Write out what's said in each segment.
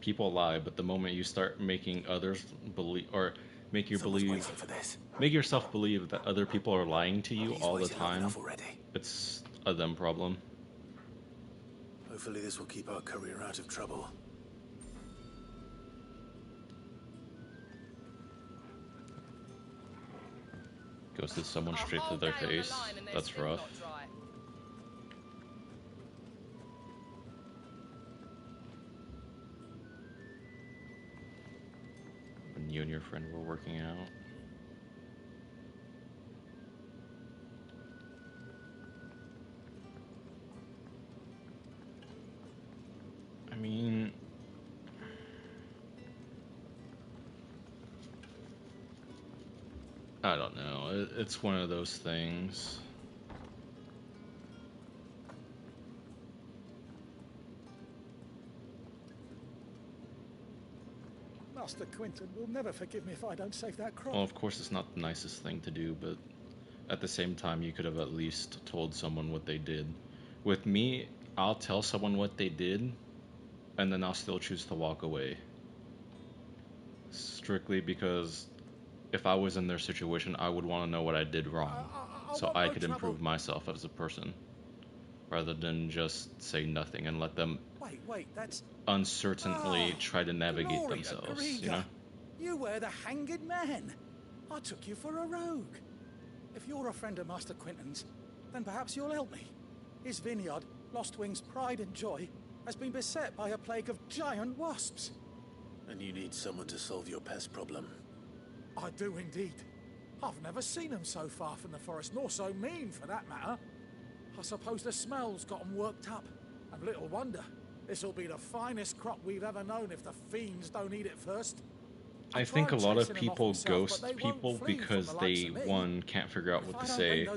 people lie, but the moment you start making others believe, or make you Someone's believe, waiting for this. make yourself believe that other people are lying to you He's all the waited long time, enough already. it's a them problem. Hopefully this will keep our career out of trouble. Ghosted someone straight to their face. That's rough. When you and your friend were working out. I mean, I don't know. It's one of those things. Master Quinton will never forgive me if I don't save that crop. Well, of course, it's not the nicest thing to do, but at the same time, you could have at least told someone what they did. With me, I'll tell someone what they did, and then I'll still choose to walk away. Strictly because if I was in their situation, I would want to know what I did wrong, so I could improve myself as a person, rather than just say nothing and let them Wait, that's uncertainly try to navigate themselves, you know? You were the hanged man. I took you for a rogue. If you're a friend of Master Quinton's, then perhaps you'll help me. His vineyard, Lost Wing's pride and joy, has been beset by a plague of giant wasps. And you need someone to solve your pest problem. I do indeed. I've never seen them so far from the forest, nor so mean for that matter. I suppose the smell's got them worked up, and little wonder. This'll be the finest crop we've ever known if the fiends don't eat it first. I think a lot of people ghost people because they, one, can't figure out what to say,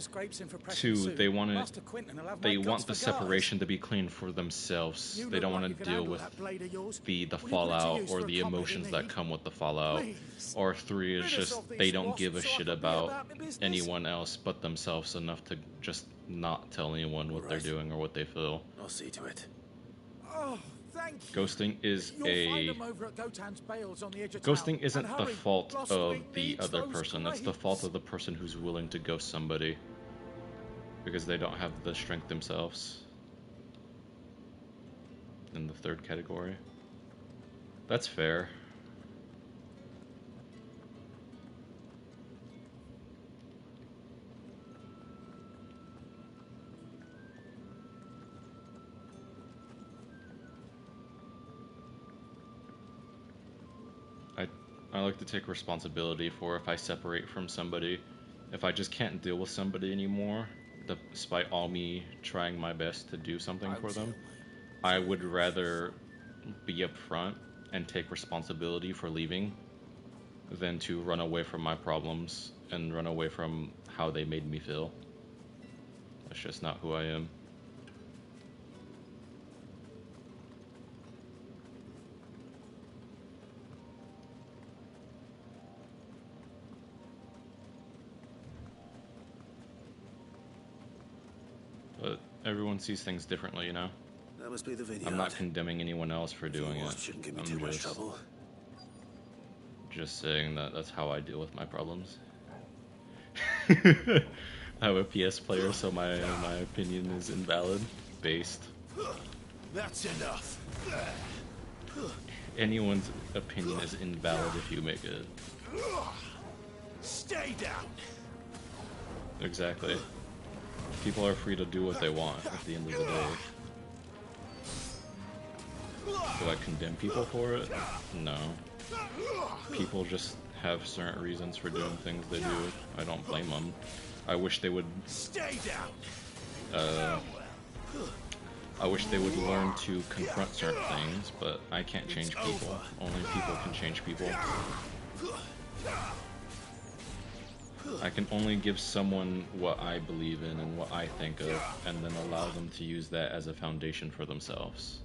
two, they want the separation to be clean for themselves. They don't want to deal with the fallout or the emotions that come with the fallout. Or three is just they don't give a shit about anyone else but themselves enough to just not tell anyone what they're doing or what they feel. I'll see to it. Oh, ghosting is ghosting isn't the fault of the other person, it's the fault of the person who's willing to ghost somebody because they don't have the strength themselves. In the third category, that's fair. I like to take responsibility for if I separate from somebody. If I just can't deal with somebody anymore, despite all me trying my best to do something for them, I would rather be upfront and take responsibility for leaving than to run away from my problems and run away from how they made me feel. That's just not who I am. But everyone sees things differently, you know? That must be the vineyard. I'm not condemning anyone else for doing it. Shouldn't give me too much trouble. Just saying that that's how I deal with my problems. I have a PS player, so my opinion is invalid. Based. That's enough. Anyone's opinion is invalid if you make it. Stay down. Exactly. People are free to do what they want at the end of the day. Do I condemn people for it? No. People just have certain reasons for doing things they do. I don't blame them. I wish they would... Stay down. I wish they would learn to confront certain things, but I can't change people. Only people can change people. I can only give someone what I believe in and what I think of, and then allow them to use that as a foundation for themselves.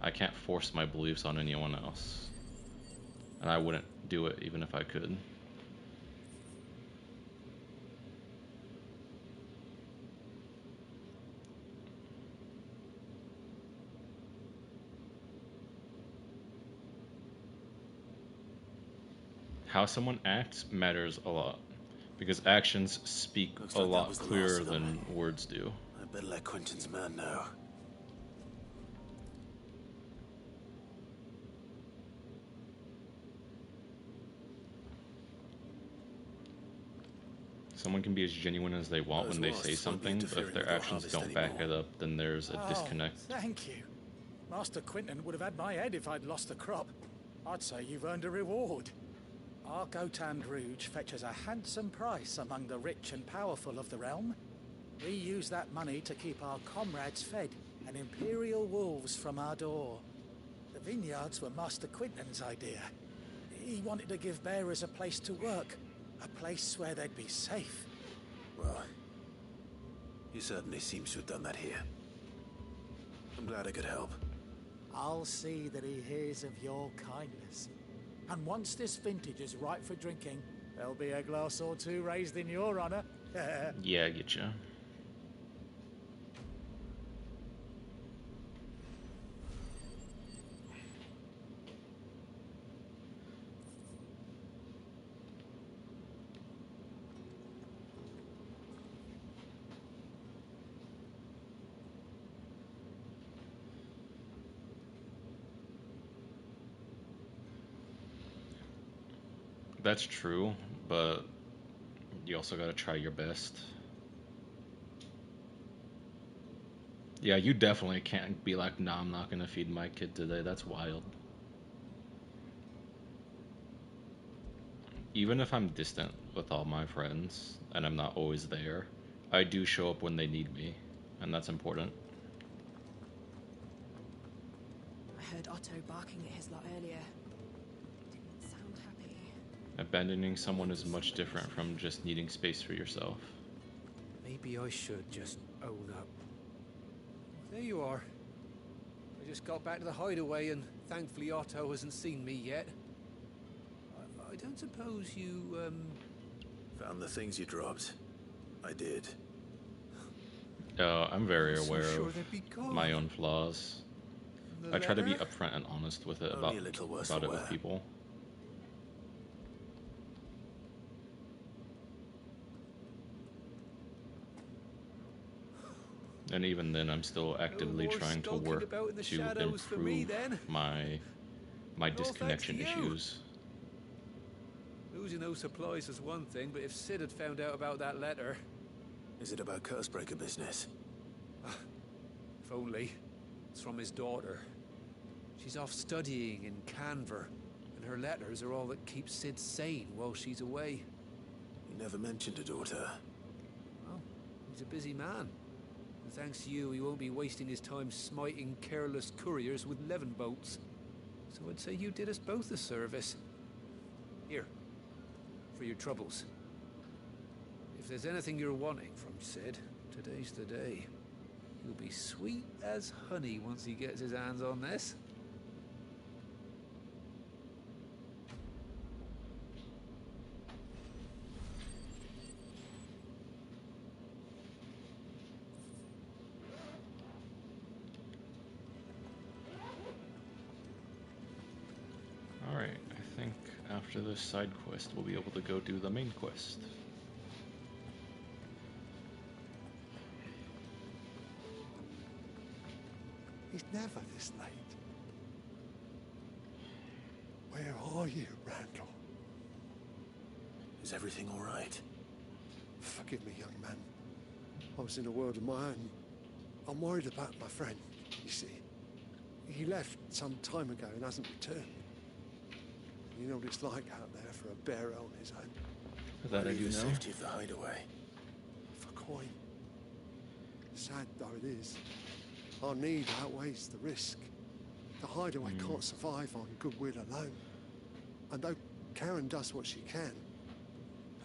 I can't force my beliefs on anyone else. And I wouldn't do it even if I could. How someone acts matters a lot, because actions speak Looks a like that lot was the clearer last of them. than words do. I better let Quentin's man know. Someone can be as genuine as they want when they say something, but if their actions don't back it up, then there's a disconnect. Thank you. Master Quentin would have had my head if I'd lost the crop. I'd say you've earned a reward. Our Gotand Rouge fetches a handsome price among the rich and powerful of the realm. We use that money to keep our comrades fed and Imperial wolves from our door. The vineyards were Master Quentin's idea. He wanted to give bearers a place to work, a place where they'd be safe. Well, he certainly seems to have done that here. I'm glad I could help. I'll see that he hears of your kindness. And once this vintage is ripe for drinking, there'll be a glass or two raised in your honor. Yeah, I get you. That's true, but you also gotta try your best. Yeah, you definitely can't be like, nah, I'm not gonna feed my kid today. That's wild. Even if I'm distant with all my friends and I'm not always there, I do show up when they need me, and that's important. I heard Otto barking at his lot earlier. Didn't sound happy. Abandoning someone is much different from just needing space for yourself. Maybe I should just own up. There you are. I just got back to the hideaway and thankfully Otto hasn't seen me yet. I don't suppose you, Found the things you dropped. I did. I'm very aware sure of they'd be gone. my own flaws. The I try to be letter? upfront and honest with it Only a little worse about for it with wear. people. And even then, I'm still actively more trying to skulking work about in the to shadows for me, improve then? my thanks to disconnection you. issues. Losing those supplies is one thing, but if Sid had found out about that letter, Is it about Cursebreaker business? if only. It's from his daughter. She's off studying in Canver, and her letters are all that keeps Sid sane while she's away. You never mentioned a daughter. Well, he's a busy man. And thanks to you, he won't be wasting his time smiting careless couriers with levin bolts. So I'd say you did us both a service. Here, for your troubles. If there's anything you're wanting from Sid, today's the day. He'll be sweet as honey once he gets his hands on this. Alright, I think after this side quest, we'll be able to go do the main quest. He's never this late. Where are you, Randall? Is everything all right? Forgive me, young man. I was in a world of my own. I'm worried about my friend, you see. He left some time ago and hasn't returned. You know what it's like out there for a bearer on his own. That I do The know. safety of the hideaway. For coin. Sad though it is, our need outweighs the risk. The hideaway can't survive on goodwill alone. And though Karen does what she can,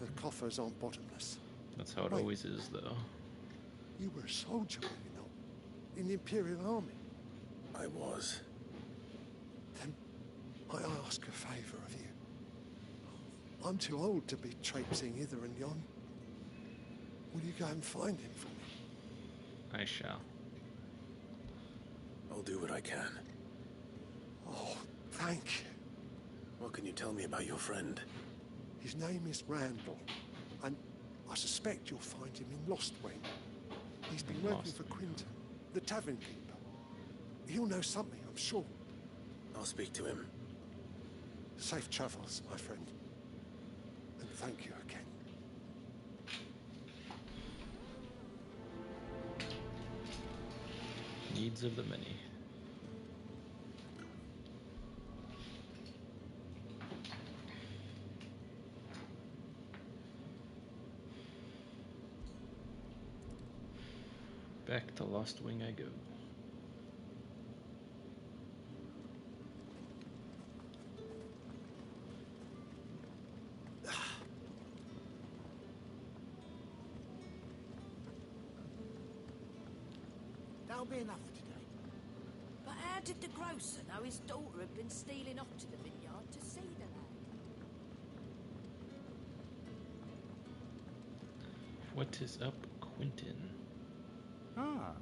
her coffers aren't bottomless. That's how it Wait. always is, though. You were a soldier, were you not? In the Imperial Army. I was. Then I ask a favour of you. I'm too old to be traipsing hither and yon. Will you go and find him for me? I shall. I'll do what I can. Oh, thank you. What can you tell me about your friend? His name is Randall, and I suspect you'll find him in Lost Wing. He's been working for Quinton, the tavern keeper. He'll know something, I'm sure. I'll speak to him. Safe travels, my friend. And thank you again. Needs of the many. Back to Lost Wing I go. That'll be enough for today. But how did the grocer know his daughter had been stealing off to the vineyard to see the lad? What is up, Quinton? Ah,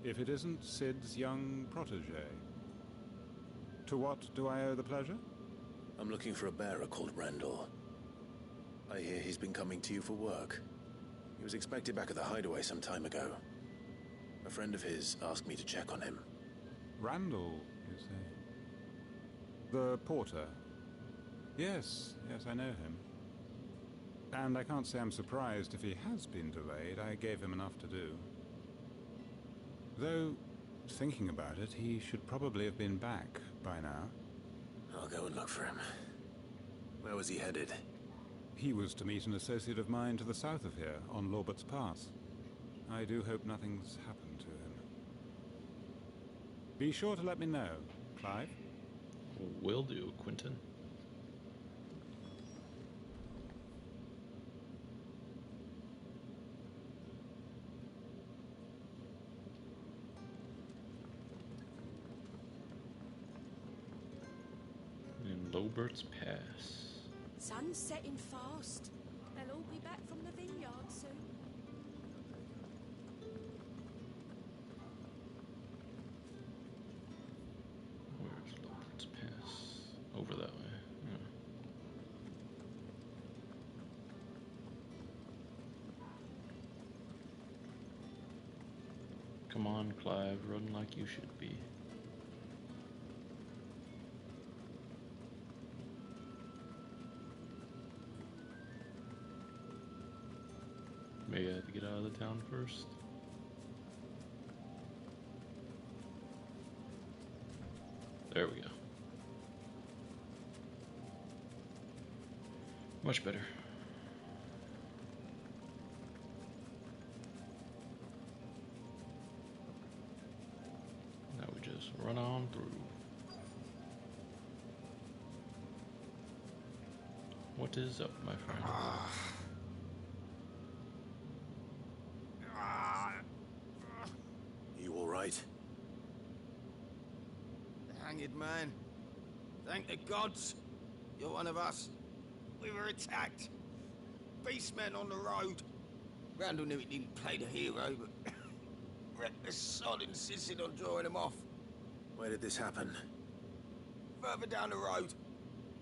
if it isn't Sid's young protege. To what do I owe the pleasure? I'm looking for a bearer called Randall. I hear he's been coming to you for work. He was expected back at the hideaway some time ago. A friend of his asked me to check on him. Randall, you say? The porter? Yes, I know him. And I can't say I'm surprised if he has been delayed. I gave him enough to do. Though, thinking about it, he should probably have been back by now. I'll go and look for him. Where was he headed? He was to meet an associate of mine to the south of here, on Lorbert's Pass. I do hope nothing's happened to him. Be sure to let me know, Clive. Will do, Quinton. In Lorbert's Pass. Sun's setting fast. They'll all be back from the vineyard soon. Where's Lorbert's Pass? Over that way. Yeah. Come on, Clive, run like you should be. Maybe I have to get out of the town first. There we go. Much better. Now we just run on through. What is up, my friend? You all right? The hanged man. Thank the gods. You're one of us. We were attacked. Beastmen on the road. Randall knew he didn't play the hero, but reckless sod insisted on drawing him off. Where did this happen? Further down the road.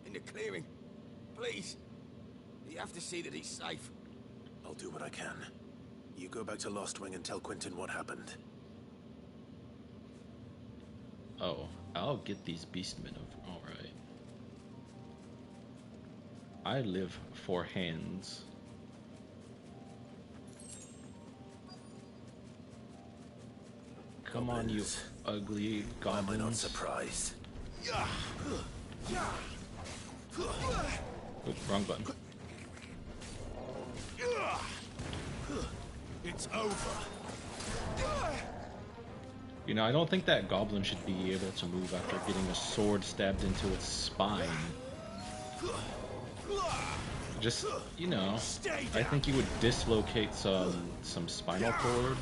In the clearing. Please. You have to see that he's safe. I'll do what I can. You go back to Lost Wing and tell Quinton what happened. Oh, I'll get these beastmen over. Alright. I live for hands. Come on, you ugly Why am I not goblins. surprised? Oops, wrong button. It's over. You know, I don't think that goblin should be able to move after getting a sword stabbed into its spine. Just, you know, I think you would dislocate some spinal cord.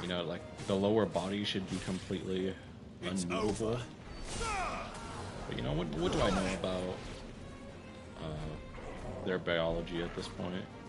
You know, like the lower body should be completely unmovable. But you know, what do I know about their biology at this point?